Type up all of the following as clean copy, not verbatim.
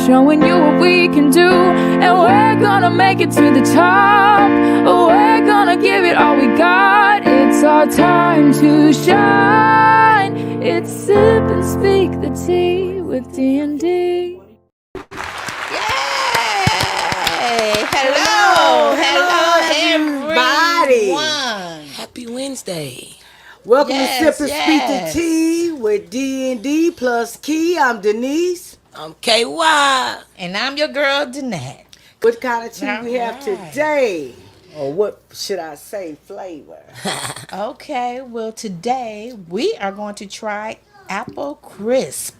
showing you what we can do. And we're gonna make it to the top. We're gonna give it all we got. It's our time to shine. It's sip and speak the tea with D&D. Everybody. Happy Wednesday. Welcome to Sip and Speak the Tea with D&D plus Key. I'm Denise. I'm KY. And I'm your girl, Danette. What kind of tea we have today? Or what should I say, flavor? Okay, well, today we are going to try apple crisp.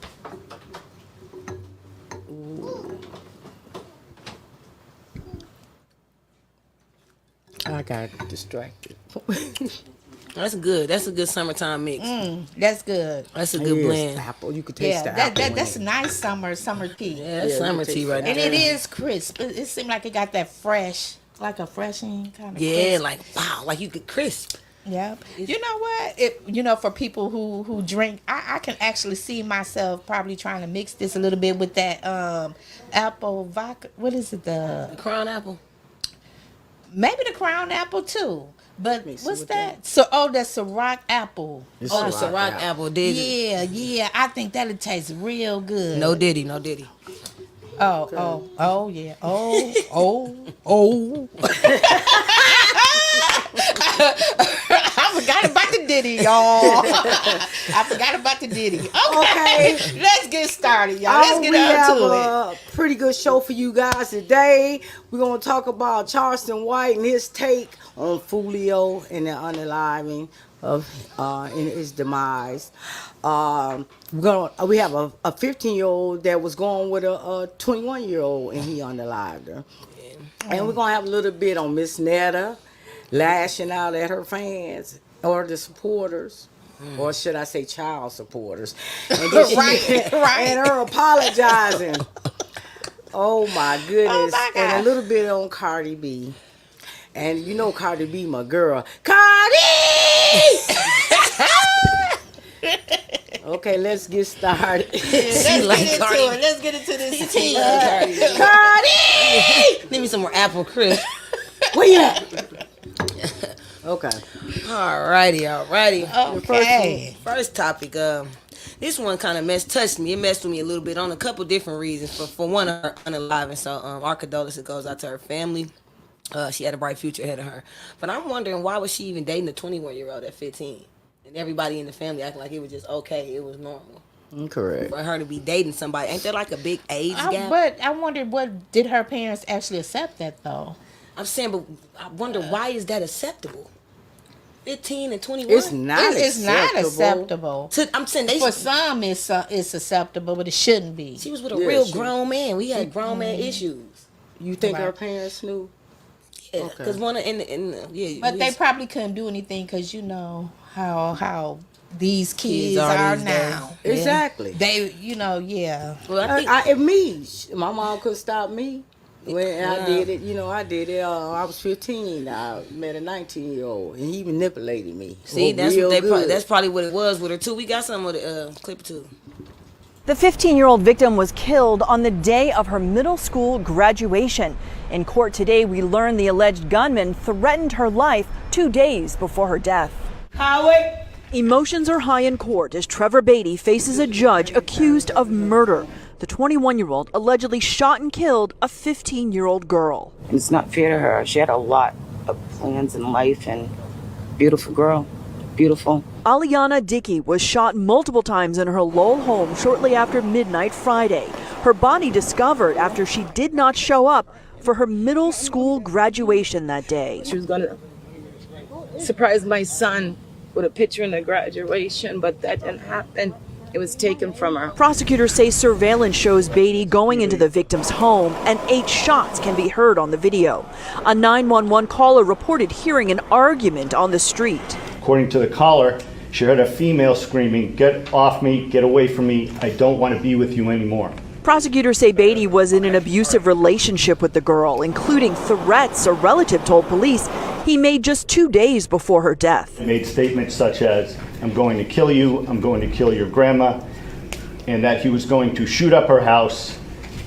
I got distracted. That's good. That's a good summertime mix. That's good. That's a good blend. Apple. You could taste the Yeah, apple. that's a nice summer tea. Yeah, that's summer tea right now. And it is crisp. It seemed like it got that fresh, like a freshing kind of Yeah, crisp. like wow, like you could crisp. Yep. You know what? For people who drink, I can actually see myself probably trying to mix this a little bit with that apple vodka. What is it? The crown apple. Maybe the crown apple too. But what's what that? That's Ciroc apple. The Ciroc apple, did it? Yeah. I think that'll taste real good. No diddy. Oh, yeah. I forgot about the Diddy, y'all. I forgot about the Diddy. Okay. Let's get started, y'all. Let's get on to it. We have a pretty good show for you guys today. We're going to talk about Charleston White and his take on Foolio and the unaliving of in his demise. We have a 15-year-old that was going with a 21-year-old and he unalived her. And we're going to have a little bit on Miss Netta lashing out at her fans or the supporters, or should I say child supporters. And then Right. And her apologizing. Oh my goodness. Oh my God. And a little bit on Cardi B. And you know Cardi B, my girl. Cardi! Okay, let's get started. Let's get into this tea. Cardi! Give me some more apple crisp. Where you at? Okay. Alrighty. Okay. First topic. This one kind of touched me. It messed with me a little bit on a couple different reasons. For one, her unaliving. So our condolences goes out to her family. She had a bright future ahead of her. But I'm wondering, why was she even dating a 21-year-old at 15? And everybody in the family acting like it was just okay. It was normal. Correct. For her to be dating somebody. Ain't there like a big age gap? But I wondered, what did her parents actually accept that though? I'm saying, but I wonder, why is that acceptable? 15 and 21? It's not acceptable. I'm saying For some, it's acceptable, but it shouldn't be. She was with a real grown man. We had grown man issues. You think her parents knew? Yeah, because one But they probably couldn't do anything because you know how these kids are now. Exactly. They, Well, my mom couldn't stop me. When I did it, I did it. I was 15. I met a 19-year-old, and he manipulated me. See, that's probably what it was with her too. We got some of the clip too. The 15-year-old victim was killed on the day of her middle school graduation. In court today, we learned the alleged gunman threatened her life 2 days before her death. Howard. Emotions are high in court as Trevor Beatty faces a judge accused of murder. The 21-year-old allegedly shot and killed a 15-year-old girl. It's not fair to her. She had a lot of plans in life and beautiful girl. Beautiful. Aliana Dickey was shot multiple times in her Lowell home shortly after midnight Friday. Her body discovered after she did not show up for her middle school graduation that day. She was going to surprise my son with a picture in the graduation, but that didn't happen. It was taken from her. Prosecutors say surveillance shows Beatty going into the victim's home, and 8 shots can be heard on the video. A 911 caller reported hearing an argument on the street. According to the caller, she heard a female screaming, "Get off me, get away from me, I don't want to be with you anymore." Prosecutors say Beatty was in an abusive relationship with the girl, including threats a relative told police he made just 2 days before her death. He made statements such as, "I'm going to kill you, I'm going to kill your grandma," and that he was going to shoot up her house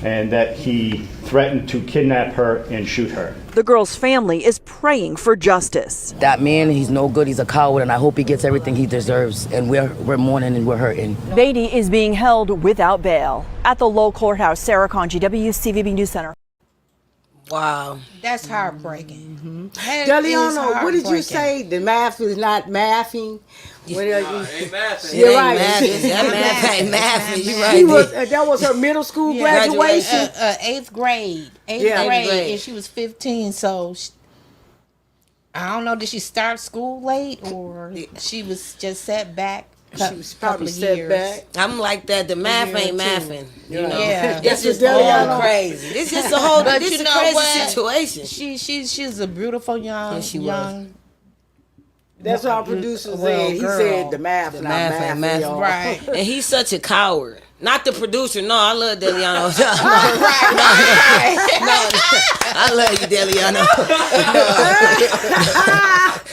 and that he threatened to kidnap her and shoot her. The girl's family is praying for justice. That man, he's no good. He's a coward, and I hope he gets everything he deserves. And we're mourning and we're hurting. Beatty is being held without bail at the low courthouse. Sarah Conji, WCVB News Center. Wow. That's heartbreaking. That is Deliano, what did you heartbreaking. say? The math is not mathing. What are you? Ain't mathing. You're It ain't right. mathing. That math ain't mathing. You right. He was. That was her middle school graduation. Eighth grade. Eighth Yeah. grade, Eighth grade. and she was 15. So I don't know. Did she start school late, or she was just set back? She was probably set back. I'm like that. The math ain't mathing. You know, Yeah. it's just That's what all Deliano- crazy. This is a whole. But This you is a know crazy what? situation. She's a beautiful young she was. young That's what our producer Well, said. He girl. said the math, The not math ain't math, math. y'all. right. And he's such a coward. Not the producer. No, I love Deliano. No, I love you, Deliano.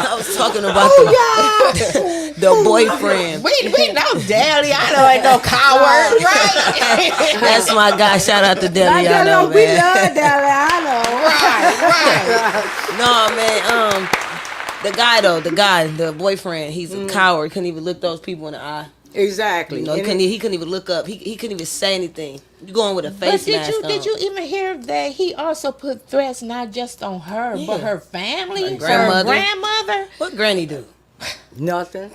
I was talking about the boyfriend. We know Deliano ain't no coward, right? That's my guy. Shout out to I Deliano, know we man. love Deliano. right. No, man. The boyfriend, he's a coward. Couldn't even look those people in the eye. Exactly. You know, he couldn't even look up. He couldn't even say anything. You going with a But face mask on. did you even hear that he also put threats not just on her, but her family, grandmother. her grandmother? What granny do? Nothing.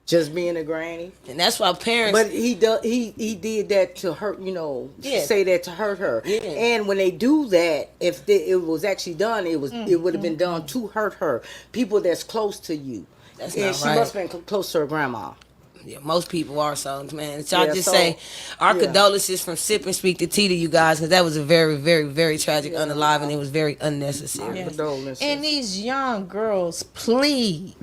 Just being a granny. And that's why parents. But he did that to hurt, Yeah. say that to hurt her. Yeah. And when they do that, if it was actually done, it would have been done to hurt her. People that's close to you. That's and not she right. must have been close to her grandma. Yeah, most people are, so man. So I Yeah, just so- say our yeah. condolences from Sip and Speak to Tea to you guys, because that was a very, very, very tragic unalive, and it was very unnecessary. Condolences. And these young girls, please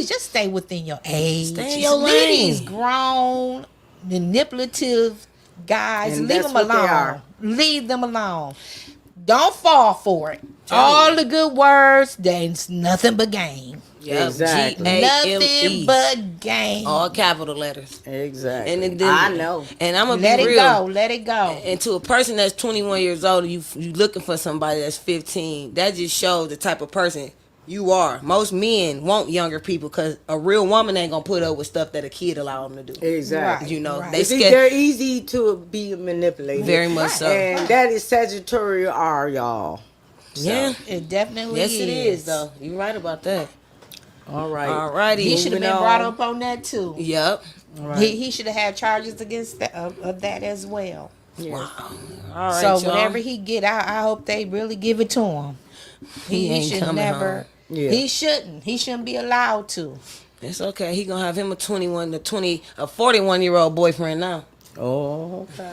just stay within your age. Stay in your Leave lane. these grown, manipulative guys. And leave that's them what they alone. are. Leave them alone. Don't fall for it. All the good words, there's nothing but game. Yeah, Exactly. Nothing G-A-M-E. but game. All capital letters. Exactly. And then, I know. And I'm gonna Let be it real. go. Let it go. And to a person that's 21 years old, you looking for somebody that's 15. That just shows the type of person you are. Most men want younger people because a real woman ain't gonna put up with stuff that a kid allow them to do. Exactly. You know, Right. they See, scared. they're easy to be manipulated. Very much so. And that is Sagittarius R, y'all. Yeah. It definitely Yes, is. it is though. You're right about that. All right. Alrighty. He should have Moving been brought on. up on that too. Yep. He should have had charges against of that as well. Wow. All right. So y'all. whatever he get out, I hope they really give it to him. He ain't should coming never. home. Yeah. He shouldn't. He shouldn't be allowed to. It's okay. He gonna have him a 41-year-old boyfriend now. Oh, okay.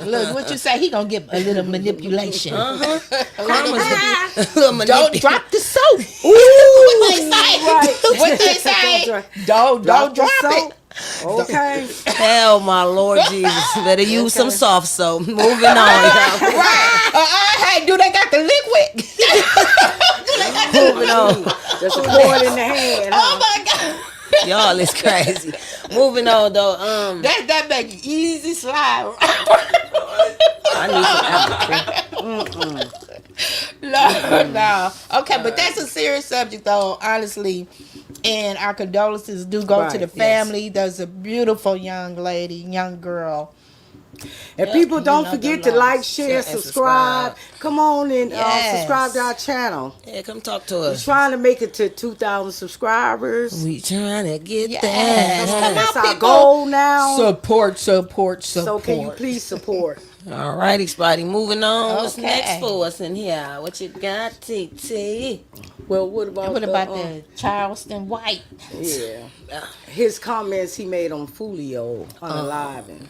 Look, what you say? He gonna get a little manipulation. Karma's Don't drop the soap. What they say? Right. What they say? Don't drop it. Okay. Hell, my Lord Jesus. Better use some soft soap. Moving on, y'all. Right. Hey, do they got the liquid? Moving on. That's a cord in the hand. Oh my God. Y'all is crazy. Moving on, though. That make it easy slide. I need some apple. No. Okay, but that's a serious subject, though, honestly. And our condolences do go to Right, the family. There's a beautiful young lady, young girl. And people don't know forget the to like, laws. share, And subscribe. Come on and Yes. subscribe to our channel. Yeah, come talk to We're us. trying to make it to 2,000 subscribers. We trying to get Yes. that. Come on, That's our people. goal now. Support. So can you please support? All righty, Spotty. Moving on. What's Okay. next for us in here? What you got, TT? Well, what about the Charleston White? Yeah. His comments he made on Foolio unaliving.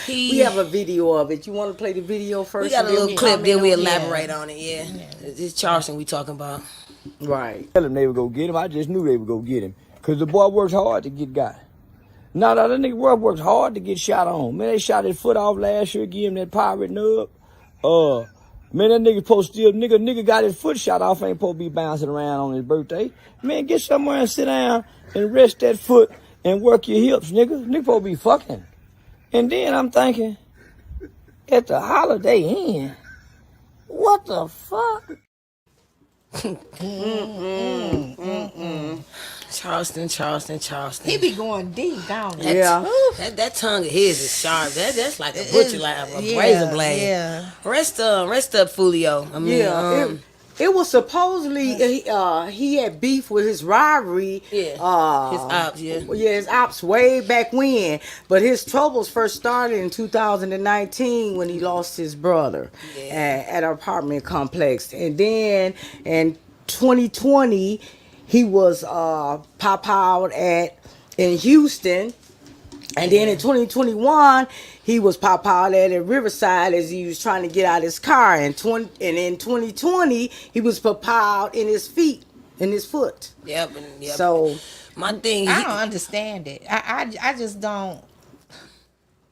We have a video of it. You want to play the video first? We got a and then little clip, comment then we on it? elaborate on it. Yeah. It's Charleston we talking about. Right. Tell them they would go get him. I just knew they would go get him. Because the boy works hard to get got. No, that nigga works hard to get shot on. Man, they shot his foot off last year, give him that pirate nub. Man, that nigga supposed to still, nigga got his foot shot off, ain't supposed to be bouncing around on his birthday. Man, get somewhere and sit down and rest that foot and work your hips, nigga. Nigga supposed to be fucking. And then I'm thinking, at the Holiday Inn. What the fuck? Charleston. He be going deep down there. Yeah. That tongue of his is sharp. That's like a butcher, like a razor blade. Yeah. Rest up, Foolio. I mean, Yeah, it was supposedly he had beef with his rivalry. his ops, his ops way back when. But his troubles first started in 2019 when he lost his brother at an apartment complex, and then in 2020 he was pop out in Houston. And then in 2021, he was pop out at Riverside as he was trying to get out his car. And in 2020, he was pop out in his foot. Yep. So my thing, I don't understand it. I just don't.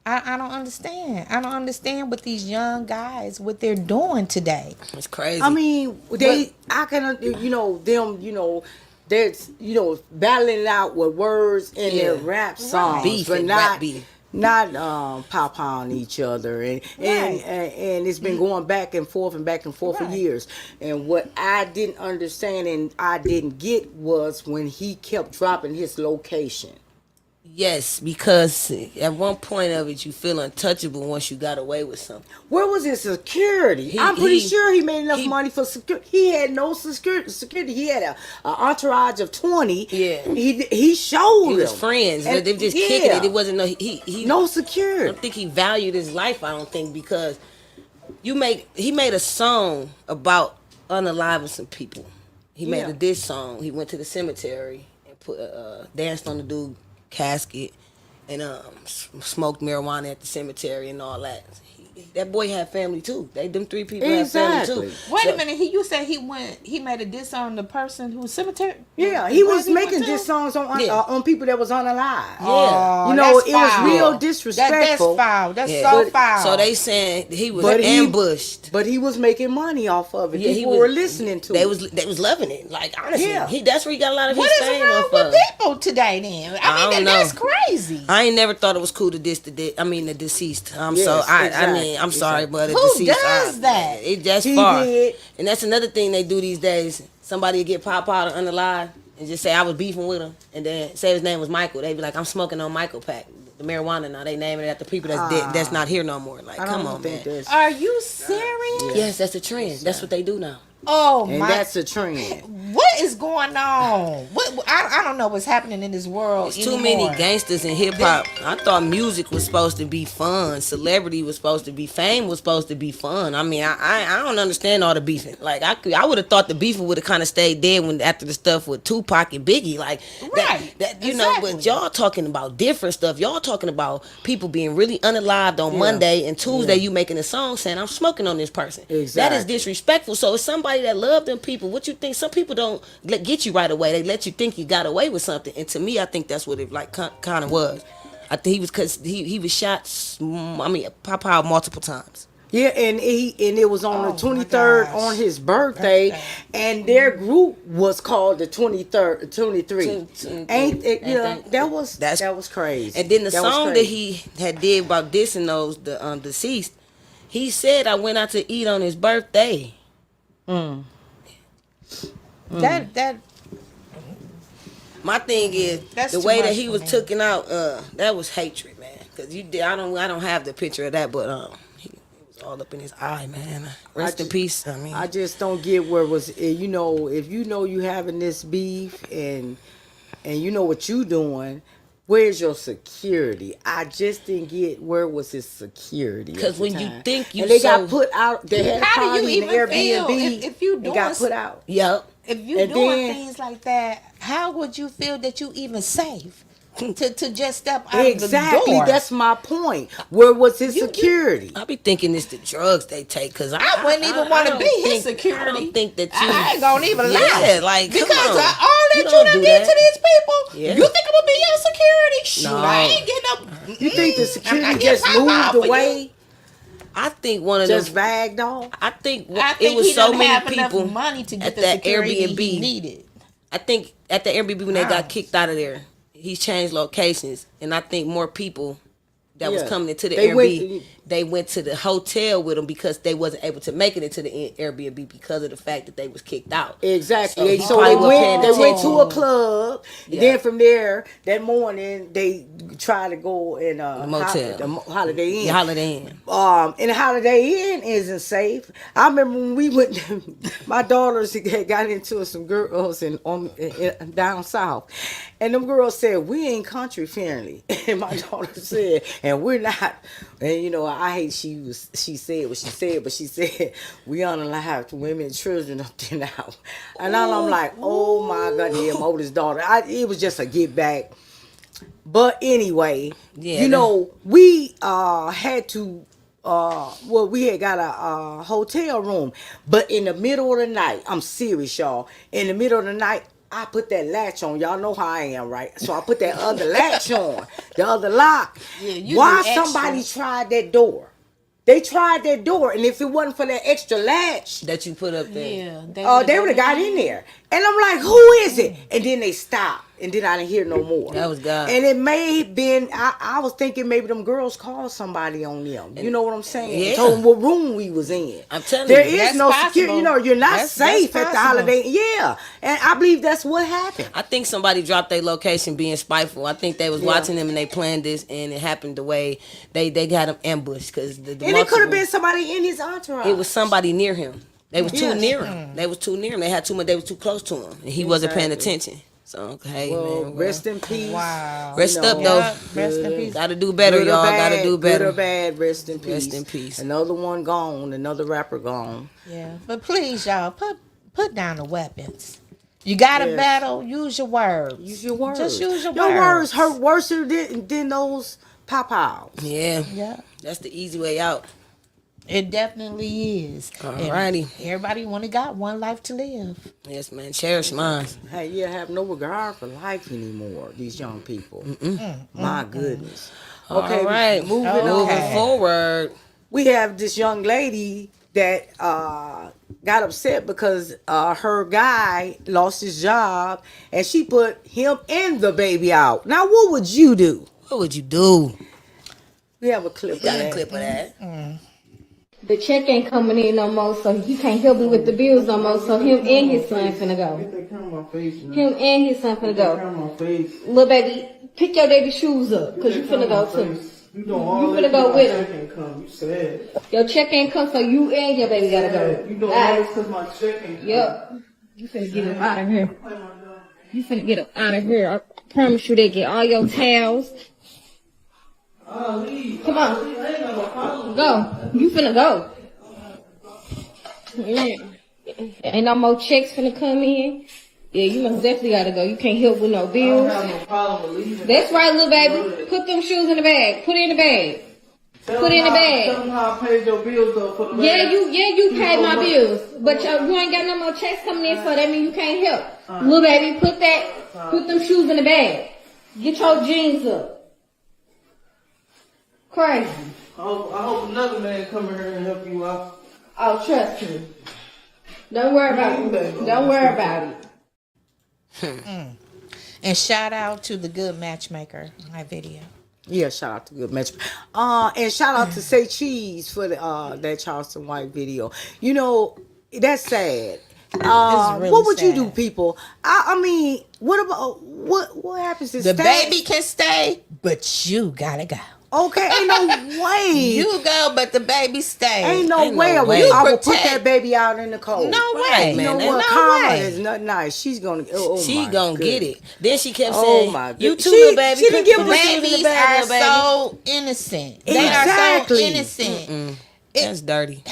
I don't understand. I don't understand what these young guys, what they're doing today. It's crazy. I mean, I can, that's, battling it out with words in their rap songs, Beefing, but beef. not pop on each other, and it's been going back and forth for years. And what I didn't understand and I didn't get was when he kept dropping his location. Yes, because at one point of it, you feel untouchable once you got away with something. Where was his security? I'm pretty sure he made enough money for security. He had no security. He had a entourage of 20. Yeah. He showed He was them. friends. And, They just kicking it. It wasn't no I security. don't think he valued his life. I don't think, because he made a song about unaliving some people. He made a diss song. He went to the cemetery and put danced on the dude casket and smoked marijuana at the cemetery and all that. That boy had family too. Them three people had family too. Wait a minute. You said he made a diss on the person who's cemetery. Yeah, he was making diss songs on people that was unalive. Yeah, it was real disrespectful. That's foul. That's so foul. So they saying he was ambushed, but he was making money off of it. People were listening to it. They was loving it. Like, honestly, that's where he got a lot of his fame wrong off with of. people today? Then I mean, that's crazy. I ain't never thought it was cool to diss the deceased. I'm sorry, but the who deceased. does that? That's He far. did. And that's another thing they do these days. Somebody will get pop out or unalive and just say I was beefing with him, and then say his name was Michael. They be like, I'm smoking on Michael pack. The marijuana now. They naming it after people that's dead, that's not here no more. Like, come on, man. Are you serious? Yes, that's a trend. That's what they do now. Oh and my! That's a trend. What is going on? I don't know what's happening in this world. There's too many gangsters in hip hop. I thought music was supposed to be fun. Celebrity was supposed to be, fame was supposed to be fun. I mean, I don't understand all the beefing. Like, I would have thought the beefing would have kind of stayed dead after the stuff with Tupac and Biggie. Like, but y'all talking about different stuff. Y'all talking about people being really unalived on Monday, and Tuesday you making a song saying I'm smoking on this person. Exactly. That is disrespectful. So it's somebody that love them people. What you think? Some people don't get you right away. They let you think you got away with something. And to me, I think that's what it kind of was. I think he was shot. I mean, pop out multiple times. Yeah, and it was on the 23rd on his birthday, and their group was called the 23. That was crazy. And then the song that he had did about dissing those the deceased, he said I went out to eat on his birthday. That my thing is the way that he was taken out. That was hatred, man. Because I don't have the picture of that, but it was all up in his eye, man. Rest in peace. I mean, I just don't get where was if you having this beef and you know what you doing. Where's your security? I just didn't get where was his security. Because when you think you, and they got put out. They had a how do party you in even Airbnb. feel if you doing got put out? Yep. If you doing things like that, how would you feel that you even safe to just step out of the door? That's my point. Where was his security? I be thinking it's the drugs they take, because I wouldn't even want to be his security. I don't think that I ain't gonna even lie. Yeah, like, because come on. all that you done did to these people, you think I'm gonna be your security? Shoot, No. I ain't getting up. You think the security just moved away? I think one of just them bagged off. I think it was he so didn't many have people enough money to get at the that security Airbnb he needed. I think at the Airbnb when they got kicked out of there, he's changed locations, and I think more people that was coming into the Airbnb they went to the hotel with him because they wasn't able to make it into the Airbnb because of the fact that they was kicked out. Exactly. So, So they went to a club. And then from there, that morning, they tried to go in a motel. the Holiday Inn. The Holiday Inn. And the Holiday Inn isn't safe. I remember when we went, my daughters had got into some girls in down south. And them girls said, we ain't country friendly. And my daughter said, and we're not. And you know, I hate she said what she said, but she said, we aren't allowed to women and children up there now. And I'm like, oh my God, yeah, my oldest daughter. It was just a get back. But anyway, you know, we had to, we had got a hotel room. But in the middle of the night, I'm serious, y'all. In the middle of the night, I put that latch on. Y'all know how I am, right? So I put that other latch on, the other lock. Yeah, why somebody tried that door? They tried that door, and if it wasn't for that extra latch that you put up there, they would have got in there. And I'm like, who is it? And then they stopped, and then I didn't hear no more. That was God. And it may have been, I was thinking maybe them girls called somebody on them. You know what I'm saying? Yeah. Told them what room we was in. I'm telling there you. is That's no possible. security. You know, you're not That's safe at the possible. Holiday. Yeah. And I believe that's what happened. I think somebody dropped their location being spiteful. I think they was watching them and they planned this, and it happened the way they got them ambushed because And it could have been somebody in his entourage. It was somebody near him. They was too near him. They was too near him. They had too much. They was too close to him, and he wasn't paying attention. So hey, man, rest in peace. Wow. Rest up though. Yeah, rest in peace. Gotta do better, Good or y'all. bad, Gotta do better. Good or bad, rest in peace. Rest in peace. Another one gone. Another rapper gone. Yeah, but please, y'all, put down the weapons. You gotta battle. Use your words. Use your words. Just use your words words. hurt worse than those pop-outs. Yeah. Yeah. That's the easy way out. It definitely is. Alrighty. And everybody only got one life to live. Yes, man. Cherish mine. Hey, you have no regard for life anymore. These young people. My goodness. Okay, All right. Moving forward. We have this young lady that got upset because her guy lost his job, and she put him and the baby out. Now, what would you do? What would you do? We have a clip. Got a clip of that. The check ain't coming in no more, so he can't help me with the bills no more. So him and his son finna go. Him and his son finna go. Little baby, pick your baby shoes up, cause you finna go too. You finna go with him. Your check ain't come, so you and your baby gotta go. You know all this cause my check ain't. Yep. You finna get him out of here. You finna get him out of here. I promise you, they get all your towels. Come on. Go. You finna go. Yeah. Ain't no more checks finna come in. Yeah, you most definitely gotta go. You can't help with no bills. I don't have no problem with leaving. That's right, little baby. Put them shoes in the bag. Put it in the bag. Put it in the bag. Tell them how I paid your bills though for the Yeah, you paid my bills. But you ain't got no more checks coming in, so that means you can't help. Little baby, put them shoes in the bag. Get your jeans up. Crazy. I hope another man come in here and help you out. Oh, trust me. Don't worry about it. Don't worry about it. And shout out to the good matchmaker in my video. Yeah, shout out to Good Match. And shout out to Say Cheese for the that Charleston White video. You know, that's sad. really What would you sad. do, people? I mean, what about what happens is The baby can stay, but you gotta go. Okay, ain't no way. You go, but the baby stays. Ain't no way. way. I will put Protect- that baby out in the cold. No Right, way. You man. know what? No Karma way. is not nice. She's gonna. She my gonna goodness. get it. Then she kept Oh saying, my "You goodness. too, She- little baby." she didn't give Put a the shit. shoes in Babies the bag, are little baby. so innocent. They are so Exactly. innocent. That's dirty.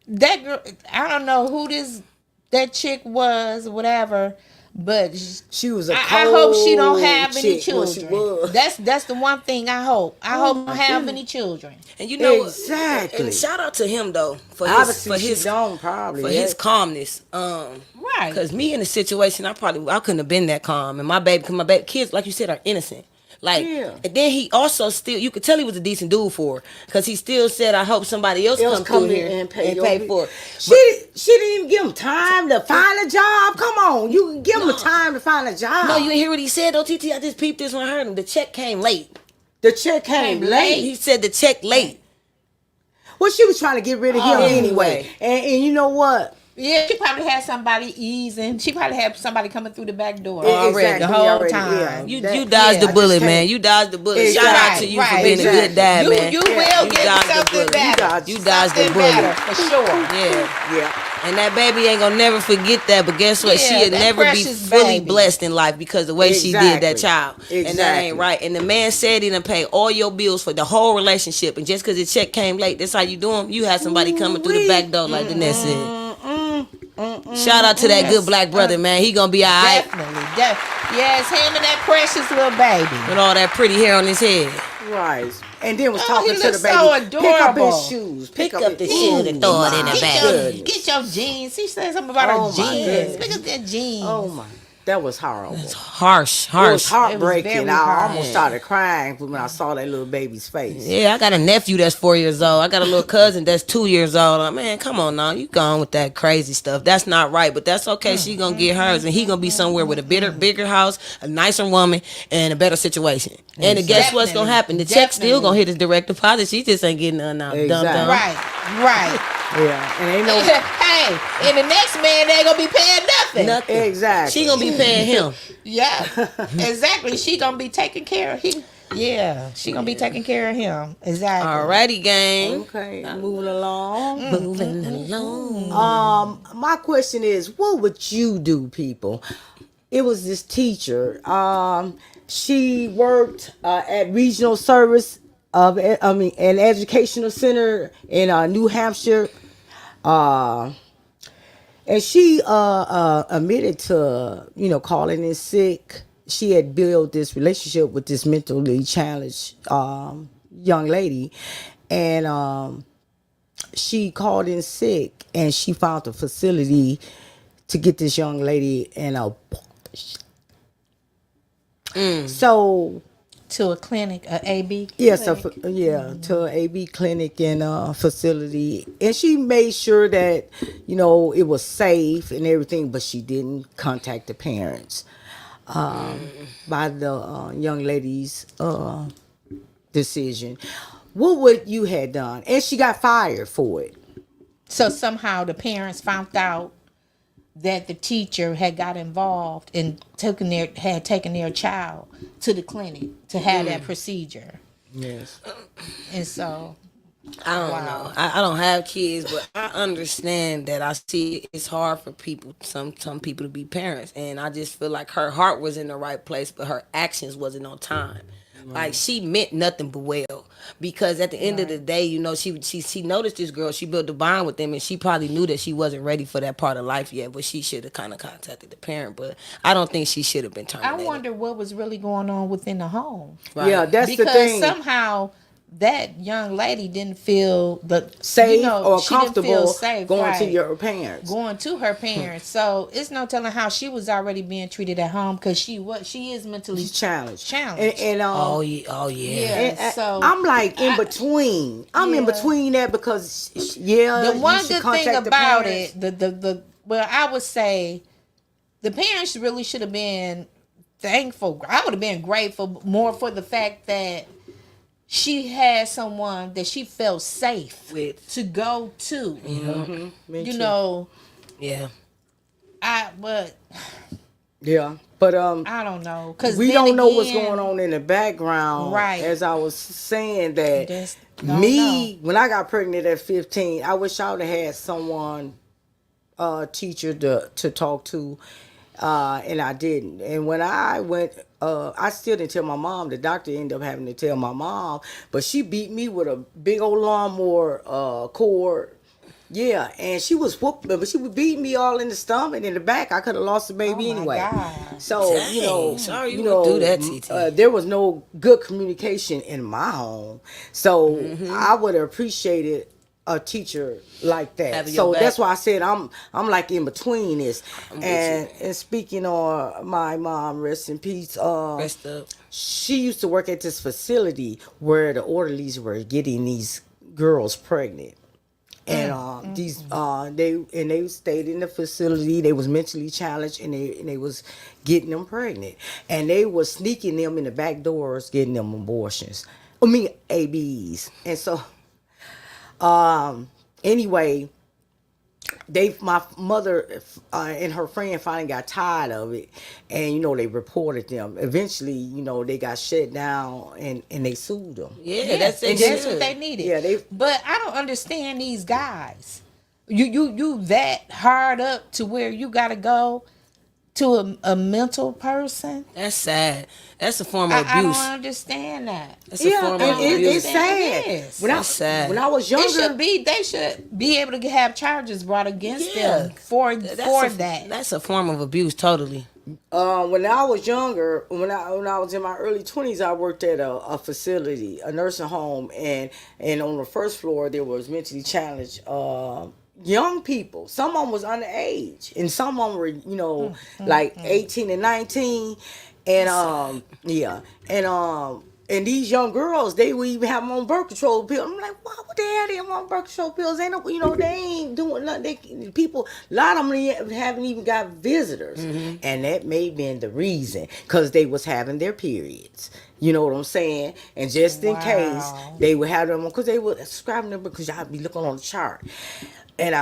That girl, I don't know who that chick was, whatever, but She was a I hope she don't cold have any chick. Well, children. she was. That's the one thing I hope. I hope don't have any children. And you know, Exactly. And shout out to him though for Obviously, his she don't probably. for yeah. his calmness. Right. Because me in the situation, I couldn't have been that calm. And my baby kids, like you said, are innocent. Like, Yeah. and then he also still, you could tell he was a decent dude for her. Because he still said, I hope somebody else come through here and pay for it. She didn't even give him time to find a job. Come on, you can give him time to find a job. No, you didn't hear what he said though, TT. I just peeped this when I heard him. The check came late. The check came late. He said the check late. Well, she was trying to get rid of him anyway. And you know what? Yeah, she probably had somebody easing. She probably had somebody coming through the back door Exactly, the whole already, time. yeah. You dodged the bullet, man. You dodged the bullet. Shout out to you for being a good dad, man. You will get something better. You dodged the bullet. For sure. Yeah. And that baby ain't gonna never forget that. But guess what? Yeah, She'll that never be precious fully baby. blessed in life because the way she did that child. And that ain't right. And the man said he done pay all your bills for the whole relationship. And just because the check came late, that's how you do him. You had somebody coming through the back door like the Netta said. Shout out to that good black brother, man. He gonna be all right. Definitely. Yes, him and that precious little baby. With all that pretty hair on his head. Right. And then was talking he to the looks baby. so adorable. Pick up his shoes. Pick up the shoes and throw it in the bag. Get your jeans. She said something about her jeans. Pick up that jeans. Oh my. That was horrible. It's harsh. It was heartbreaking. It was very I almost started crying when I saw that little baby's face. Yeah, I got a nephew that's 4 years old. I got a little cousin that's 2 years old. Like, man, come on now. You gone with that crazy stuff. That's not right, but that's okay. She gonna get hers, and he gonna be somewhere with a bigger house, a nicer woman, and a better situation. And guess what's gonna happen? The check still gonna hit his direct deposit. She just ain't getting none out. Dumb. Right. Yeah, and ain't no. Hey, and the next man ain't gonna be paying nothing. Exactly. She gonna be paying him. Yeah, exactly. She gonna be taking care of him. Yeah, she gonna be taking care of him. Exactly. Alrighty, gang. Okay, moving along. Moving along. My question is, what would you do, people? It was this teacher. She worked at regional service of, an educational center in New Hampshire. And she admitted to, calling in sick. She had built this relationship with this mentally challenged young lady. And she called in sick, and she found a facility to get this young lady an abortion. So... to a clinic, a AB clinic. Yes, to an AB clinic and facility. And she made sure that, it was safe and everything, but she didn't contact the parents by the young lady's decision. What would you have done? And she got fired for it. So somehow the parents found out that the teacher had got involved and had taken their child to the clinic to have that procedure. Yes. And so I don't know. I don't have kids, but I understand that I see it's hard for people, some people to be parents. And I just feel like her heart was in the right place, but her actions wasn't on time. Like, she meant nothing but well, because at the end of the day, she noticed this girl, she built a bond with them, and she probably knew that she wasn't ready for that part of life yet, but she should have kind of contacted the parent. But I don't think she should have been terminated. I wonder what was really going on within the home. Right. Yeah, that's because the thing. Because somehow that young lady didn't feel safe or she didn't feel comfortable safe, going to your parents. Going to her parents. So it's no telling how she was already being treated at home, because she is mentally challenged. And oh yeah. And, so I'm like in between. I'm in between that because the one good thing about it, well, I would say the parents really should have been thankful. I would have been grateful more for the fact that she had someone that she felt safe with to go to. Mm-hmm. Yeah. But I don't know, because we don't know what's going on in the background. Right. As I was saying that when I got pregnant at 15, I wish I would have had someone, teacher to talk to, and I didn't. And when I went, I still didn't tell my mom. The doctor ended up having to tell my mom, but she beat me with a big old lawnmower cord. Yeah, and she was whooping, but she would beat me all in the stomach and in the back. I could have lost the baby anyway. God. So, Dang, sorry you would do that, TT. There was no good communication in my home. So I would have appreciated a teacher like that. So that's why I said I'm like in between this. And speaking on my mom, rest in peace. Rest up. She used to work at this facility where the orderlies were getting these girls pregnant. And they stayed in the facility. They was mentally challenged, and they was getting them pregnant, and they was sneaking them in the back doors, getting them abortions. ABs. And so Anyway, my mother and her friend finally got tired of it, and they reported them. Eventually, they got shut down and they sued them. Yeah, that's what they needed. Yeah, but I don't understand these guys. You that hard up to where you gotta go to a mental person? That's sad. That's a form of abuse. I don't understand that. That's a form of abuse. It's sad. That's sad. When I was younger, they should be able to have charges brought against them for that. That's a form of abuse, totally. When I was younger, when I was in my early 20s, I worked at a facility, a nursing home, and on the first floor there was mentally challenged young people. Some of them was underage, and some of them were like 18 and 19, and and these young girls, they would even have them on birth control pills. I'm like, why would they have them on birth control pills? They ain't doing nothing. A lot of them haven't even got visitors. And that may have been the reason, because they was having their periods. You know what I'm saying? And just in case, they would have them, because they were subscribing them, because y'all be looking on the chart. And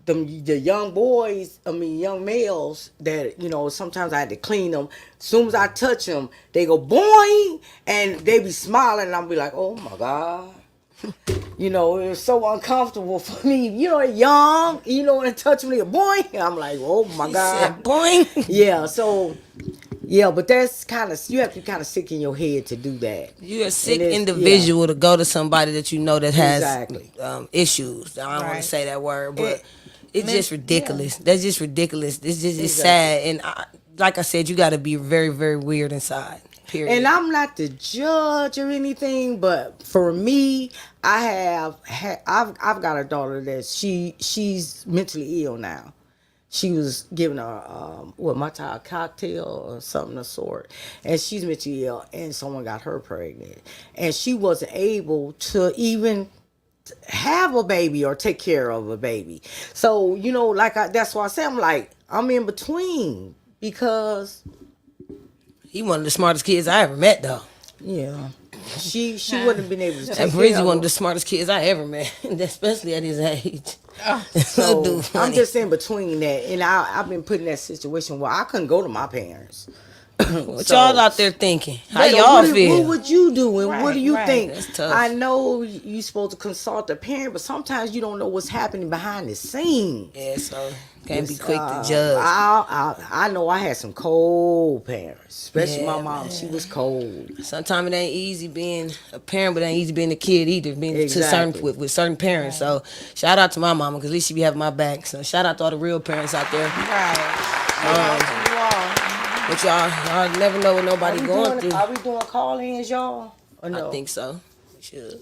the young boys, young males that, sometimes I had to clean them. As soon as I touch them, they go boing, and they be smiling, and I'll be like, oh my God. It was so uncomfortable for me. Young, and touch me, boing. I'm like, oh my God. Boing. Yeah, so... Yeah, but that's you have to kind of sick in your head to do that. You're a sick individual to go to somebody that that has issues. I don't want to say that word, but it's just ridiculous. That's just ridiculous. It's just sad. And like I said, you got to be very, very weird inside. Period. And I'm not the judge or anything, but for me, I've got a daughter that she's mentally ill now. She was giving her a cocktail or something of the sort, and she's mentally ill, and someone got her pregnant, and she wasn't able to even have a baby or take care of a baby. So that's why I say I'm in between, because he one of the smartest kids I ever met, though. Yeah. She wouldn't have been able to take care of Breezy one of the smartest kids I ever met, especially at his age. So I'm just in between that, and I've been put in that situation where I couldn't go to my parents. What y'all out there thinking? How y'all feel? What would you do, and what do you think? That's tough. I know you're supposed to consult the parent, but sometimes you don't know what's happening behind the scenes. Yeah, so can't be quick to judge. I know I had some cold parents, especially my mom. She was cold. Sometimes it ain't easy being a parent, but it ain't easy being a kid either. Being with certain parents. So shout out to my mama, because at least she be having my back. So shout out to all the real parents out there. But y'all never know what nobody going through. Are we doing call-ins, y'all? Or no? I think so. We should.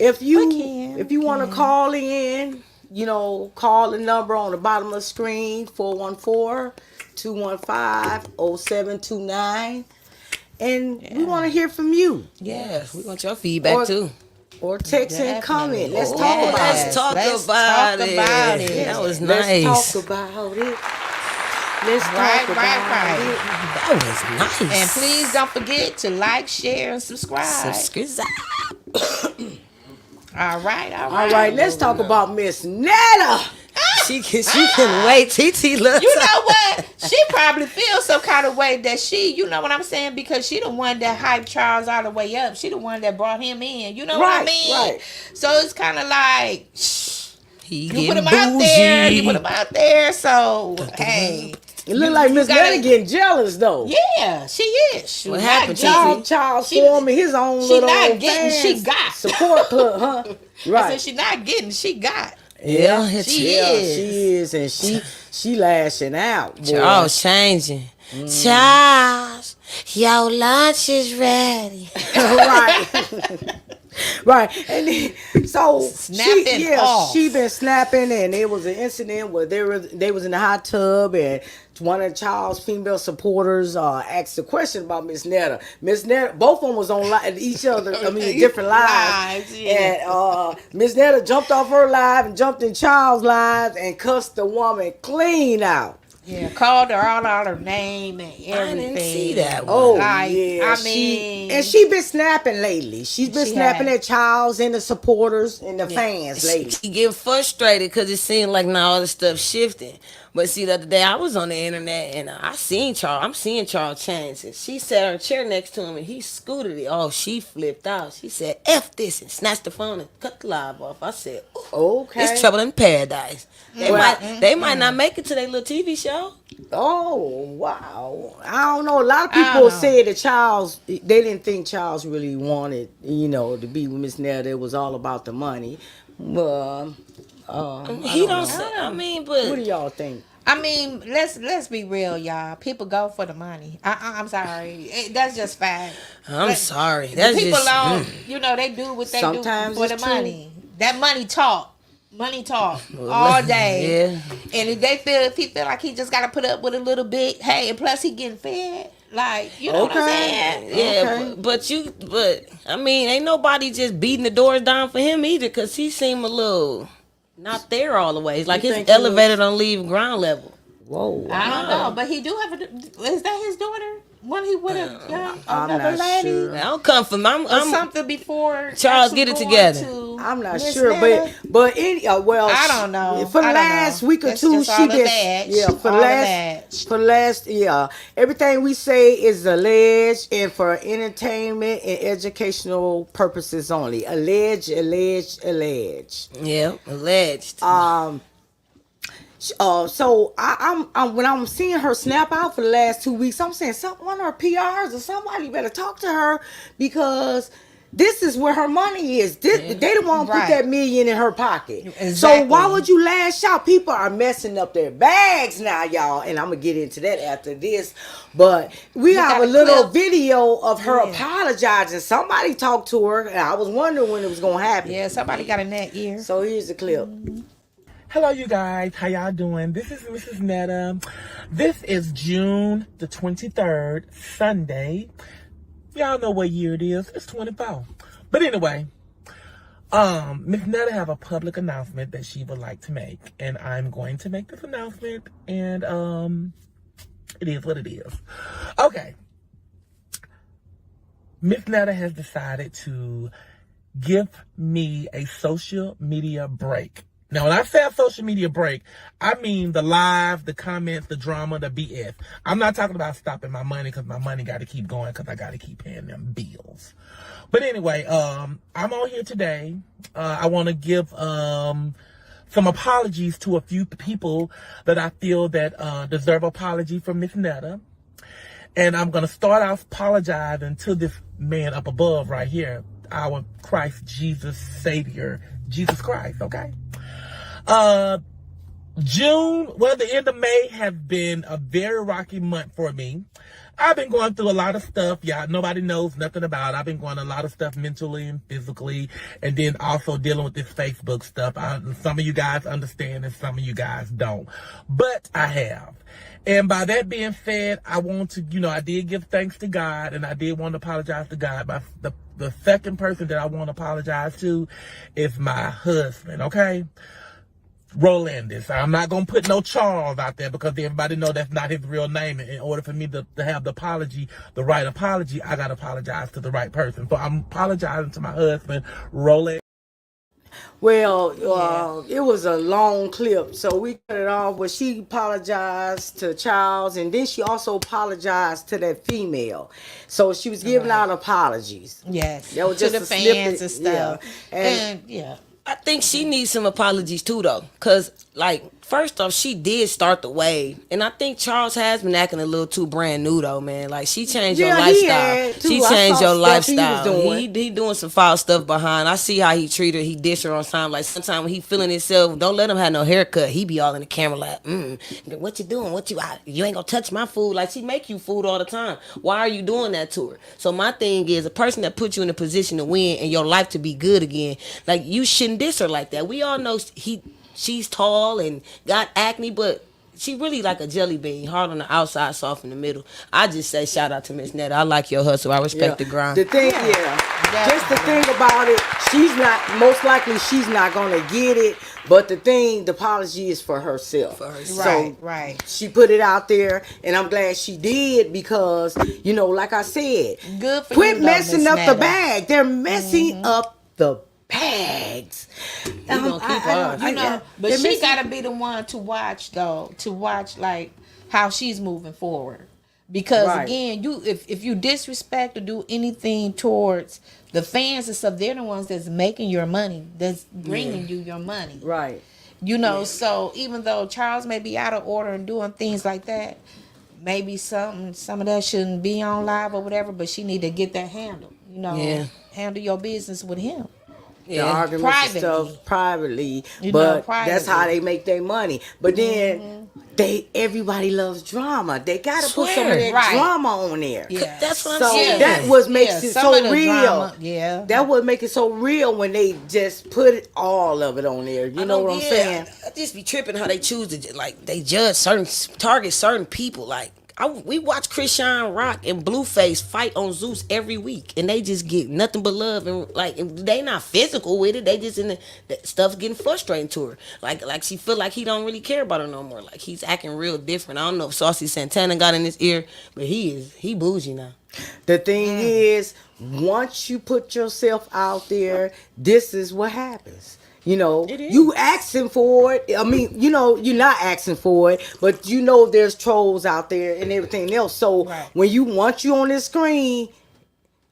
If you want to call in, call the number on the bottom of the screen, 414-215-0729. And we want to hear from you. Yes, we want your feedback too. Or text and comment. Let's talk about it. Let's talk about it. That was nice. Let's talk about it. Let's talk about it. That was nice. And please don't forget to like, share, and subscribe. All right. Let's talk about Miss Netta. She can wait. TT looks. You know what? She probably feels some kind of way that you know what I'm saying? Because she the one that hyped Charles all the way up. She the one that brought him in. You know what I mean? Right. So it's kind of like, you put him out there. You put him out there. So, hey. It look like Miss Netta getting jealous, though. Yeah, she is. What happened, Charles forming his own little not getting, she got. Support club, huh? Right. I said she not getting, she got. Yeah, she is, and she lashing out. Boy. Charles changing. Charles, your lunch is ready. Right. Right, and then, so she been snapping, and there was an incident where they was in the hot tub, and one of Charles' female supporters asked a question about Miss Netta. Miss Netta, both of them was on each other. Different lives. And Miss Netta jumped off her live and jumped in Charles' live and cussed the woman clean out. Yeah, called her all out her name and everything. I didn't see that one. Oh, like, yeah. I mean, And she been snapping lately. She's been snapping has. at Charles and the supporters and the fans lately. She getting frustrated because it seemed like now all the stuff shifting. But see, the other day I was on the internet and I seen Charles. I'm seeing Charles change. And she sat her chair next to him and he scooted it. Oh, she flipped out. She said, "F this," and snatched the phone and cut the live off. I said, okay, it's trouble in paradise. They might not make it to their little TV show. Oh, wow. I don't know. A lot of people said that Charles, they didn't think Charles really wanted, to be with Miss Netta. It was all about the money. But He don't say, I mean, but what do y'all think? I mean, let's be real, y'all. People go for the money. I'm sorry. That's just fact. I'm sorry. That's people just, don't, they do what they Sometimes do for the it's true. money. That money talk. Money talk all day. Yeah. And if he feel like he just gotta put up with a little bit, hey, and plus he getting fed. Like, you know what I'm saying? Yeah, but I mean, ain't nobody just beating the doors down for him either, because he seemed a little not there all the way. It's like his elevator don't leave ground level. Whoa. I don't know, but he do have is that his daughter? When he would have I'm another not lady? sure. I don't come from. I'm something before Charles get it together. I'm not Miss sure, Netta? but I don't know. For the last week or It's two, just she all been alleged. for the last everything we say is alleged and for entertainment and educational purposes only. Alleged. Yeah, alleged. So I'm when I'm seeing her snap out for the last 2 weeks, I'm saying one of her PRs or somebody better talk to her, because this is where her money is. They don't want to put that million in her pocket. Exactly. So why would you lash out? People are messing up their bags now, y'all, and I'm gonna get into that after this. But we have a little video of her apologizing. Somebody talked to her, and I was wondering when it was gonna happen. Yeah, somebody got in that ear. So here's the clip. Hello, you guys. How y'all doing? This is Mrs. Netta. This is June the 23rd, Sunday. Y'all know what year it is. It's 24. But anyway, Miss Netta have a public announcement that she would like to make. And I'm going to make this announcement. And it is what it is. Okay. Miss Netta has decided to give me a social media break. Now, when I say a social media break, I mean the live, the comments, the drama, the BS. I'm not talking about stopping my money, because my money got to keep going, because I got to keep paying them bills. But anyway, I'm on here today. I want to give some apologies to a few people that I feel that deserve apology from Miss Netta. And I'm going to start off apologizing to this man up above right here, our Christ Jesus Savior, Jesus Christ, okay? June, the end of May has been a very rocky month for me. I've been going through a lot of stuff. Yeah, nobody knows nothing about it. I've been going a lot of stuff mentally and physically, and then also dealing with this Facebook stuff. Some of you guys understand and some of you guys don't. But I have. And by that being said, I want to, I did give thanks to God, and I did want to apologize to God. The second person that I want to apologize to is my husband, okay? Rolandis. I'm not going to put no Charles out there, because everybody know that's not his real name. In order for me to have the apology, the right apology, I got to apologize to the right person. So I'm apologizing to my husband, Roland. Well, it was a long clip, so we cut it off. But she apologized to Charles, and then she also apologized to that female. So she was giving out apologies. Yes, that was to just the a fans snippet. and stuff. Yeah. And yeah. I think she needs some apologies too, though, because first off, she did start the wave, and I think Charles has been acting a little too brand new, though, man. Like, she changed your lifestyle. She changed your lifestyle. He doing some foul stuff behind. I see how he treated her. He dish her on time. Like, sometimes when he feeling himself, don't let him have no haircut. He be all in the camera like, what you doing? You ain't gonna touch my food. Like, she make you food all the time. Why are you doing that to her? So my thing is, a person that puts you in a position to win and your life to be good again, like, you shouldn't diss her like that. We all know she's tall and got acne, but she really like a jelly bean, hard on the outside, soft in the middle. I just say shout out to Miss Netta. I like your hustle. I respect the grind. The thing, just the thing about it, most likely she's not gonna get it. But the apology is for herself. So Right. she put it out there, and I'm glad she did because, like I said, Good for quit you, though, messing Miss up Netta. the bag. They're messing up the bags. We gonna keep ours. But she gotta be the one to watch though, like how she's moving forward. Because again, if you disrespect or do anything towards the fans and stuff, they're the ones that's making your money, that's bringing you your money. Right. So even though Charles may be out of order and doing things like that, maybe some of that shouldn't be on live or whatever, but she need to get that handled. Handle your business with him. The arguments and stuff privately, but that's how they make their money. But then everybody loves drama. They gotta put some of that drama on there. Yeah, that's what I'm saying. So that what makes it so real. Drama, that would make it so real when they just put all of it on there. You know what I'm saying? I just be tripping how they choose to they judge target certain people. Like we watch Krishan Rock and Blueface fight on Zeus every week, and they just get nothing but love, and they not physical with it. They just the stuff's getting frustrating to her. Like she feel like he don't really care about her no more. Like he's acting real different. I don't know if Saucy Santana got in his ear, but he bougie now. The thing is, once you put yourself out there, this is what happens. You asking for it. I mean, you're not asking for it, but there's trolls out there and everything else. So when once you on this screen,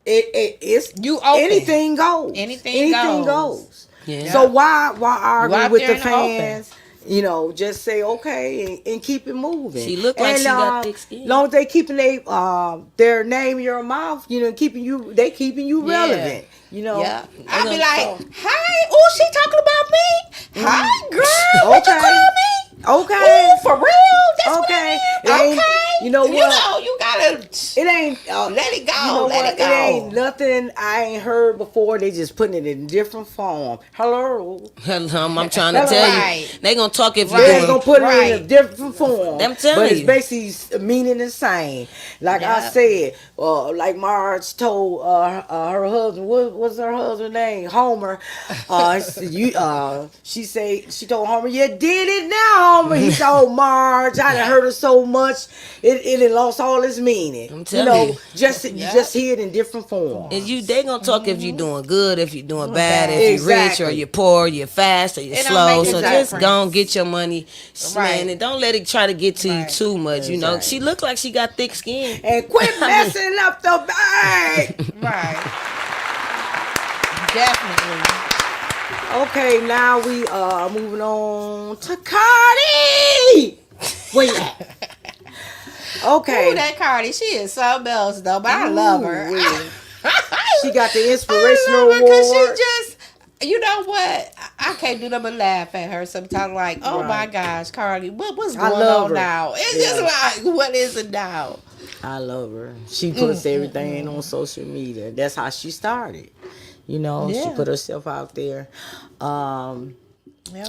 it's you open. Anything goes. Anything goes. Yeah. So why argue with the fans? Just say okay and keep it moving. She look like she got thick skin. Long as they keeping their name in your mouth, keeping you relevant. Yeah. I'll be like, hi, oh, she talking about me? Hi, girl, what you call me? Okay. Ooh, for real? That's okay. What I mean? Okay. You know what? You gotta. It ain't. Let it go. You know let what? it go. It ain't nothing I ain't heard before. They just putting it in different form. Hello. I'm trying to tell you. They gonna talk if you They gonna put it in a different form. I'm telling but it's you. basically meaning the same. Like I said, like Marge told her husband. What's her husband's name? Homer. She told Homer, "You did it now, Homer." He told Marge, "I done heard her so much, it had lost all its meaning." I'm telling you. Just hear it in different forms. They gonna talk if you're doing good, if you're doing bad, if you're rich or you're poor, you're fast or you're slow. So just go and get your money, man, and don't let it try to get to you too much. She look like she got thick skin. And quit messing up the bag. Right. Definitely. Okay, now we are moving on to Cardi. Where you at? Okay. Ooh, that Cardi, she is something else though, but I love her. She got the inspirational award. Because she just, you know what? I can't do nothing but laugh at her sometimes. Like, oh my gosh, Cardi, what's going on now? It's just like, what is it now? I love her. She puts everything on social media. That's how she started. She put herself out there.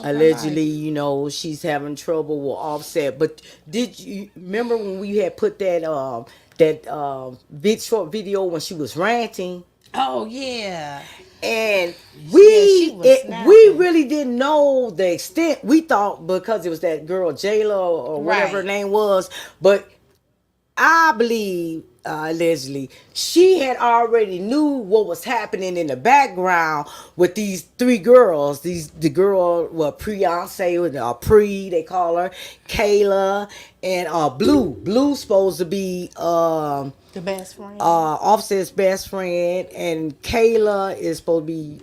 Allegedly, she's having trouble with Offset. But did you remember when we had put that short video when she was ranting? Oh yeah. And we really didn't know the extent. We thought because it was that girl Jayla or whatever her name was, but I believe allegedly she had already knew what was happening in the background with these three girls. The girl, Pre they call her, Kayla, and Blue's supposed to be the best friend, Offset's best friend, and Kayla is supposed to be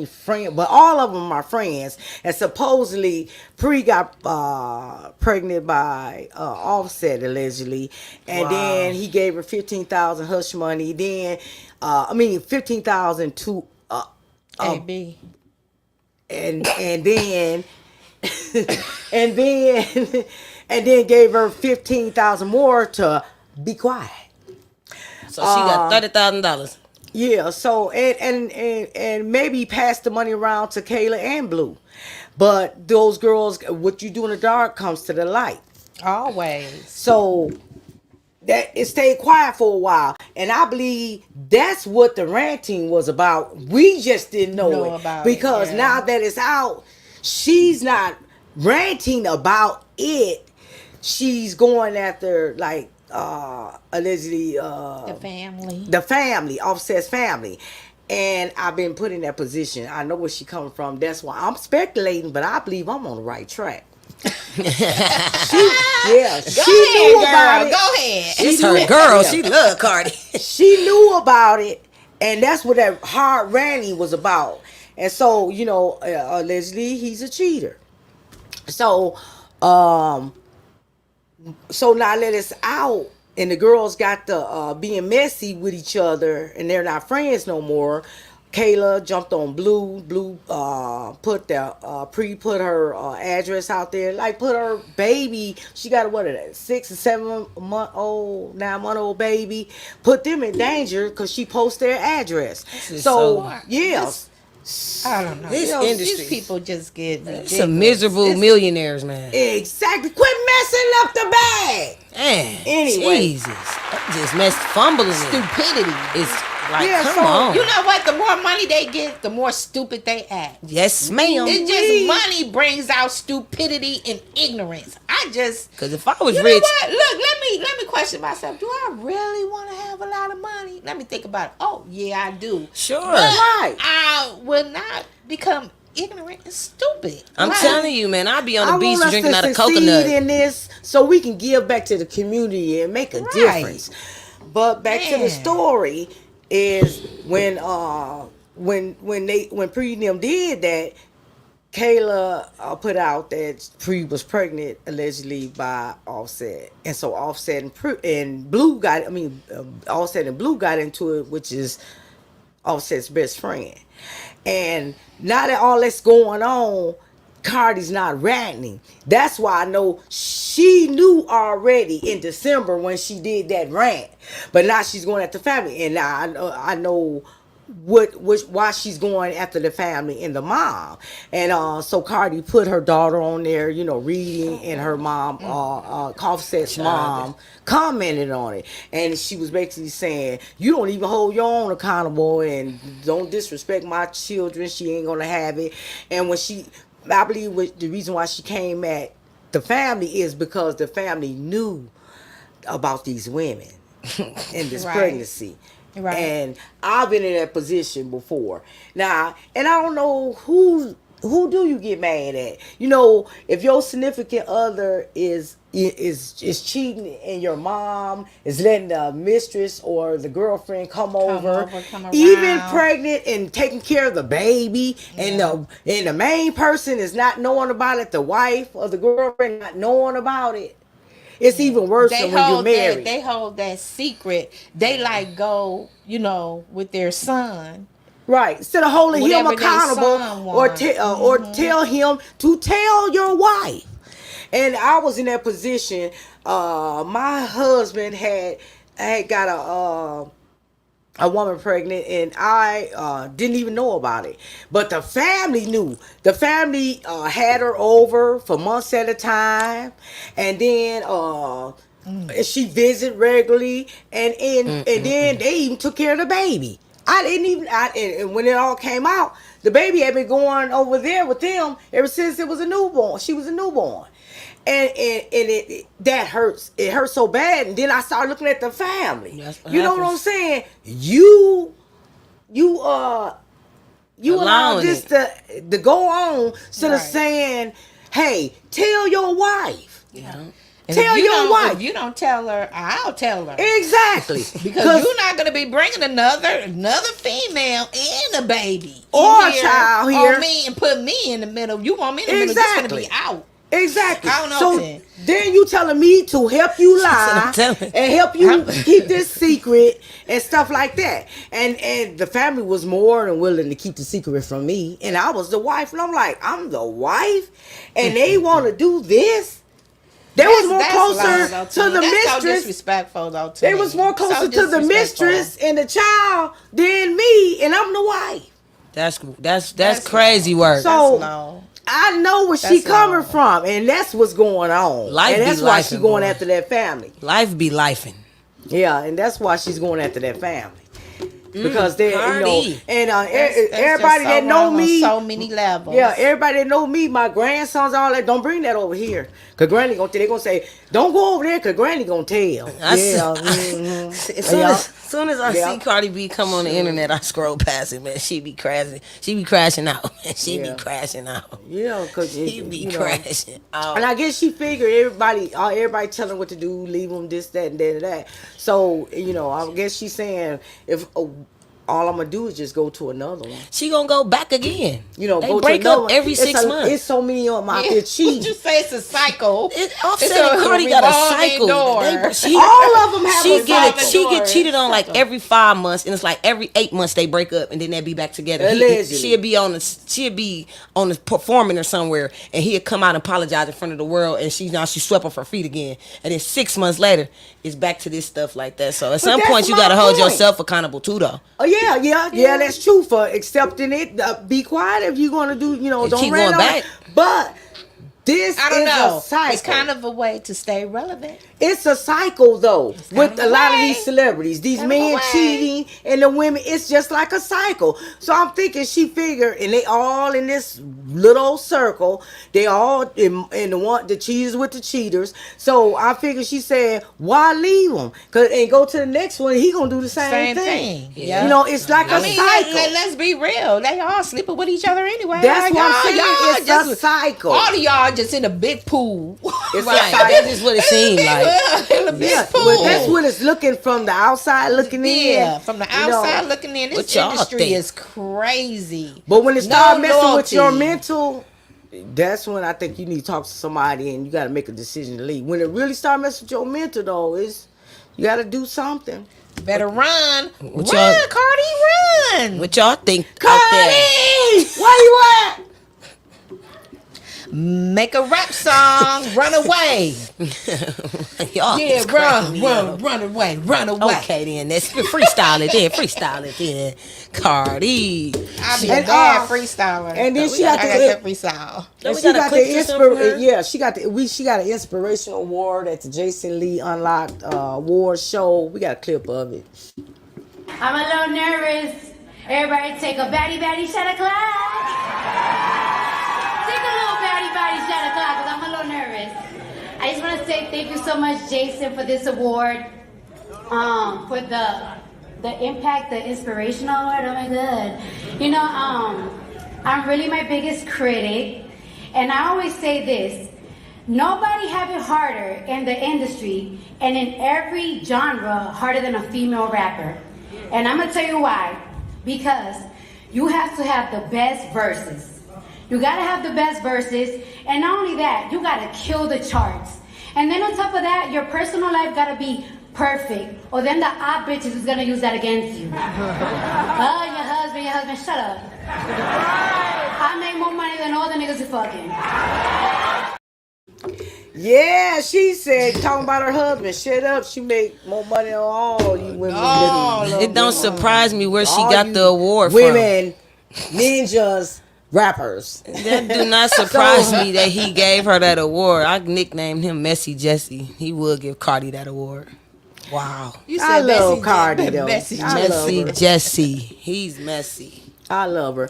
friend, but all of them are friends. And supposedly Pre got pregnant by Offset allegedly, and then he gave her 15,000 hush money. Then 15,000 to AB, and then and then gave her 15,000 more to be quiet. So she got $30,000. Yeah, so and maybe pass the money around to Kayla and Blue. But those girls, what you do in the dark comes to the light. Always. So that it stayed quiet for a while, and I believe that's what the ranting was about. We just didn't know it because now that it's out, she's not ranting about it. She's going after like allegedly the family, Offset's family. And I've been put in that position. I know where she coming from. That's why I'm speculating, but I believe I'm on the right track. She knew about it. Go ahead. It's her girl. She love Cardi. She knew about it, and that's what that hard ranting was about. And so, you know, allegedly he's a cheater. So, so now that it's out, and the girls got to being messy with each other, and they're not friends no more. Kayla jumped on Blue. Blue put her address out there, like put her baby. She got a 6 or 7 month old, 9 month old baby. Put them in danger because she posts their address. So yeah. I don't know. This industry, these people just get ridiculous. Some miserable millionaires, man. Exactly. Quit messing up the bag. Man, anyway, Jesus, that just messed fumbling. Stupidity is like, come on. You know what? The more money they get, the more stupid they act. Yes, ma'am. It's just money brings out stupidity and ignorance. Because if I was you rich, know what? Look, let me question myself. Do I really want to have a lot of money? Let me think about it. Oh, yeah, I do. Sure. But I will not become ignorant and stupid. I'm telling you, man, I'll be on the beach drinking out of coconut. Succeed in this so we can give back to the community and make a difference. But back to the story is when Pre them did that, Kayla put out that Pre was pregnant allegedly by Offset, and so Offset and Blue Offset and Blue got into it, which is Offset's best friend. And now that all that's going on, Cardi's not ranting. That's why I know she knew already in December when she did that rant. But now she's going at the family, and now I know why she's going after the family and the mom. And so Cardi put her daughter on there, you know, reading, and her mom, Offset's mom, commented on it. And she was basically saying, you don't even hold your own accountable, and don't disrespect my children. She ain't gonna have it. And when I believe the reason why she came at the family is because the family knew about these women and this pregnancy. Right. And I've been in that position before. Now, and I don't know who do you get mad at? You know, if your significant other is cheating and your mom is letting the mistress or the girlfriend come over, even pregnant and taking care of the baby, and the main person is not knowing about it, the wife or the girlfriend not knowing about it. It's even worse than when you're married. They hold that secret. They like go, you know, with their son. Right. Instead of holding him accountable or tell him to tell your wife. And I was in that position. My husband had got a woman pregnant, and I didn't even know about it. But the family knew. The family had her over for months at a time, and then she visited regularly, and then they even took care of the baby. And when it all came out, the baby had been going over there with them ever since it was a newborn. She was a newborn. And that hurts. It hurts so bad. And then I started looking at the family. You know what I'm saying? You allow this to go on instead of saying, "Hey, tell your wife." Yeah. Tell your wife. If you don't tell her, I'll tell her. Exactly. Because you're not going to be bringing another female and a baby or a child here on me and put me in the middle. You want me in the middle? It's going to be out. Exactly. I don't know. So then you telling me to help you lie and help you keep this secret and stuff like that. And the family was more than willing to keep the secret from me. And I was the wife. And I'm like, I'm the wife? And they want to do this? They was more closer to the mistress. That's so disrespectful, though. They was more closer to the mistress and the child than me, and I'm the wife. That's crazy work. So I know where she coming from, and that's what's going on. Life and that's be why lifing, she's going boy. after that family. Life be lifing. Yeah, and that's why she's going after that family. Because they, Cardi. and That's everybody just that so know wrong on me, so many levels. yeah, everybody that know me, my grandsons, all that, don't bring that over here. Cause Granny they gonna say, don't go over there, cause Granny gonna tell. As soon as I see Cardi B come on the internet, I scroll past it, man. She be crashing. She be crashing out. She be crashing out. Yeah, cause she be crashing out. And I guess she figured everybody telling her what to do, leave them this, that, and that, and that. So I guess she's saying if. All I'm gonna do is just go to another one. She gonna go back again. They go break up every 6 months. It's so many of them out there cheating. Would you say it's a cycle? Offset and Cardi got a cycle. All of them have a cycle. She get cheated on like every 5 months, and it's like every 8 months they break up, and then they be back together. She'd be on the performing or somewhere, and he'd come out and apologize in front of the world, and she swept off her feet again, and then 6 months later it's back to this stuff like that. So at some point you gotta hold yourself accountable too, though. Oh yeah, that's true for accepting it. Be quiet if you're gonna do, don't keep run going back. But this I don't is know. a cycle. It's kind of a way to stay relevant. It's a cycle though with a lot of these celebrities, these men cheating and the women. It's just like a cycle. So I'm thinking she figured, and they all in this little circle. They all in the cheaters with the cheaters. So I figured she said, why leave them? And go to the next one. He gonna do the same thing. Yeah. It's like a cycle. Let's be real. They all sleeping with each other anyway. That's what I'm saying. It's a cycle. All of y'all just in a big pool. It's right. That's just what it seemed like. In a big pool. But that's what it's looking from the outside looking in. Yeah, from the outside looking in. This industry is crazy. But when it starts messing with your mental, that's when I think you need to talk to somebody and you got to make a decision to leave. When it really starts messing with your mental, though, you got to do something. Better run. Run, Cardi, run. What y'all think Cardi, out there? where you at? Make a rap song, run away. Run away. Okay, then let's freestyle it then. Cardi. I be a bad freestyler. And then she got the freestyle. And she got the inspiration. Yeah, she got an inspirational award at the Jason Lee Unlocked award show. We got a clip of it. I'm a little nervous. Everybody take a batty shot of clap. Take a little batty shot of clap because I'm a little nervous. I just want to say thank you so much, Jason, for this award. For the impact, the inspirational award. Oh my God. I'm really my biggest critic. And I always say this. Nobody have it harder in the industry and in every genre harder than a female rapper. And I'm going to tell you why. Because you have to have the best verses. You gotta have the best verses, and not only that, you gotta kill the charts. And then on top of that, your personal life gotta be perfect, or then the odd bitches is gonna use that against you. Oh, your husband, shut up. I make more money than all the niggas you fucking. Yeah, she said, talking about her husband, shut up, she make more money than all you women. It don't surprise me where she got the award women, ninjas, rappers. That do not surprise me that he gave her that award. I nicknamed him Messy Jesse. He would give Cardi that award. Wow. I love Cardi though. Messy Jesse. He's messy. I love her.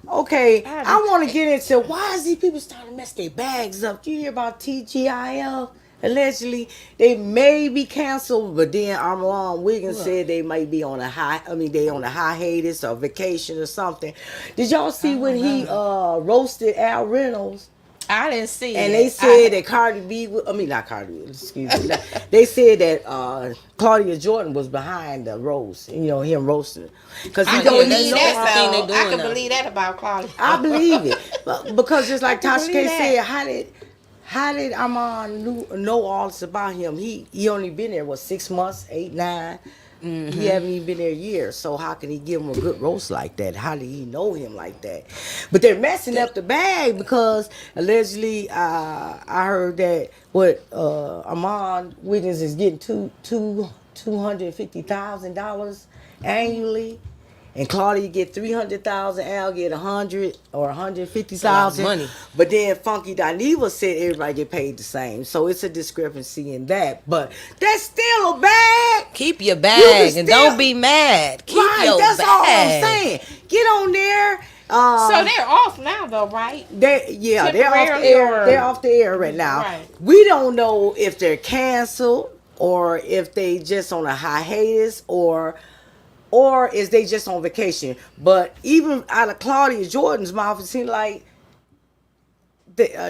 Okay, I want to get into why is these people starting to mess their bags up? Do you hear about TGIF? Allegedly, they may be canceled, but then Armand Wiggins said they might be on a hiatus or vacation or something. Did y'all see when he roasted Al Reynolds? I didn't see and they said that Cardi B, not Cardi B, excuse me. They said that Claudia Jordan was behind the roast, him roasting. Because he don't need that. I can believe that about Claudia. I believe it. Because just like Tasha K said, how did Armand know all this about him? He only been there, 6 months, 8, 9. Mm-hmm. He haven't even been there years, so how can he give him a good roast like that? How did he know him like that? But they're messing up the bag because allegedly, I heard that Armand Wiggins is getting $250,000 annually, And Claudia get 300,000, Al get 100 or That's a lot of 150,000. money. But then Funky Dineva said everybody get paid the same. So it's a discrepancy in that. But that's still a bag. Keep your You bag can and still- don't be mad. Keep Right, your that's bag. all I'm saying. Get on there. So they're off now, though, right? They're off the Temporarily air. or- They're off the air right now. Right. We don't know if they're canceled or if they just on a hiatus or is they just on vacation. But even out of Claudia Jordan's mouth, it seemed like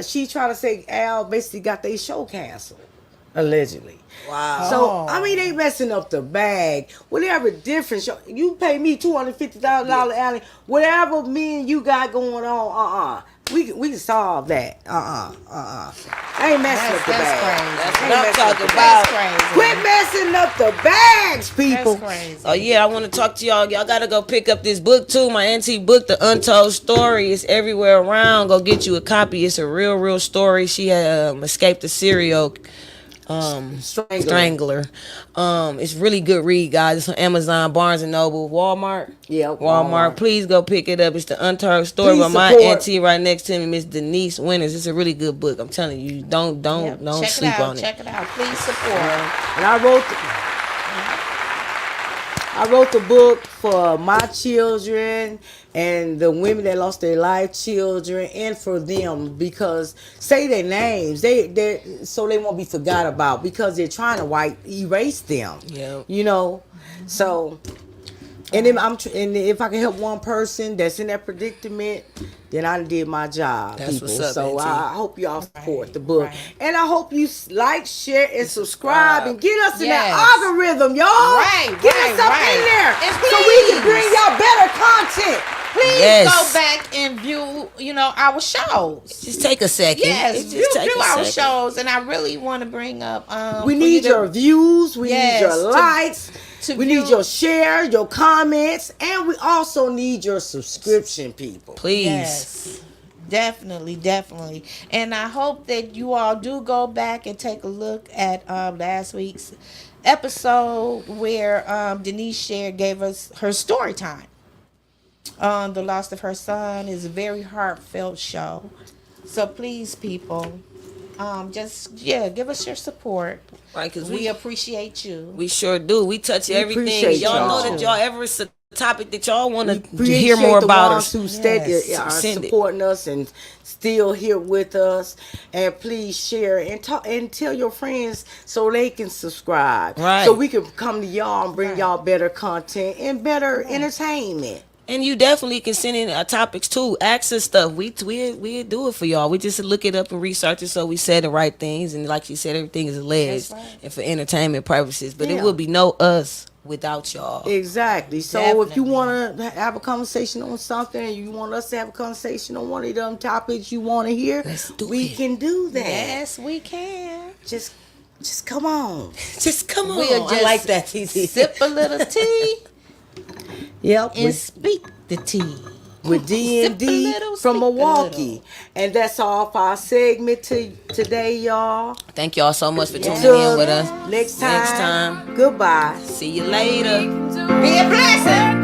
she trying to say Al basically got their show canceled, allegedly. Wow. So I mean, they messing up the bag. Whatever difference you pay me $250,000, Allie. Whatever me and you got going on, we can solve that. I ain't messing up the bag. Crazy. That's I what I'm ain't talking messing about. Crazy. Quit messing up the bags, people. That's crazy. Oh yeah, I want to talk to y'all. Y'all gotta go pick up this book too. My antique book, The Untold Story. It's everywhere around. Go get you a copy. It's a real story. She had escaped a serial strangler. It's really good read, guys. It's on Amazon, Barnes and Noble, Walmart. Yeah, Walmart. Please go pick it up. It's The Untold Story by my auntie right next to me, Miss Denise Winters. It's a really good book. I'm telling you, don't Check sleep it out. on it. Check it out. Please support. And I wrote the book for my children and the women that lost their life, children, and for them, because say their names, they so they won't be forgot about, because they're trying to erase them. Yeah. You know, so. And if I can help one person that's in that predicament, then I did my job. That's people. what's up, So Auntie. I hope y'all support the book, and I hope you like, share, and subscribe, and get us in that algorithm, y'all. Right, get us up in there, And so we can bring y'all better content. Please go back and view, our shows. Just take a second. Yes, Just take view a our second. shows, and I really want to bring up. We need your views. We need your to likes. We need your shares, your comments, and we also need your subscription, people. Please. Yes, definitely. And I hope that you all do go back and take a look at last week's episode where Denise gave us her story time. The loss of her son is a very heartfelt show. So please, people, give us your support. Right, because we appreciate you. We sure do. We touch everything. appreciate Y'all know y'all. that y'all ever a topic that y'all want to Appreciate hear more the about ones us. who are Send it. supporting us and still here with us. And please share and talk and tell your friends so they can subscribe. Right. So we can come to y'all and bring y'all better content and better entertainment. And you definitely can send in topics too. Ask us stuff. We do it for y'all. We just look it up and research it so we say the right things. And like she said, everything is alleged and for entertainment purposes. But it will be no us without y'all. Exactly. So if you want to have a conversation on something, and you want us to have a conversation on one of them topics you want to hear, we can do that. Yes, we can. Just come on. Just come on. We'll just I like that, TT. sip a little tea. Yep. And speak the tea. With D&D from Milwaukee. And that's all for our segment today, y'all. Thank y'all so much for tuning in with us. Next time. Goodbye. See you later. Be a blessing.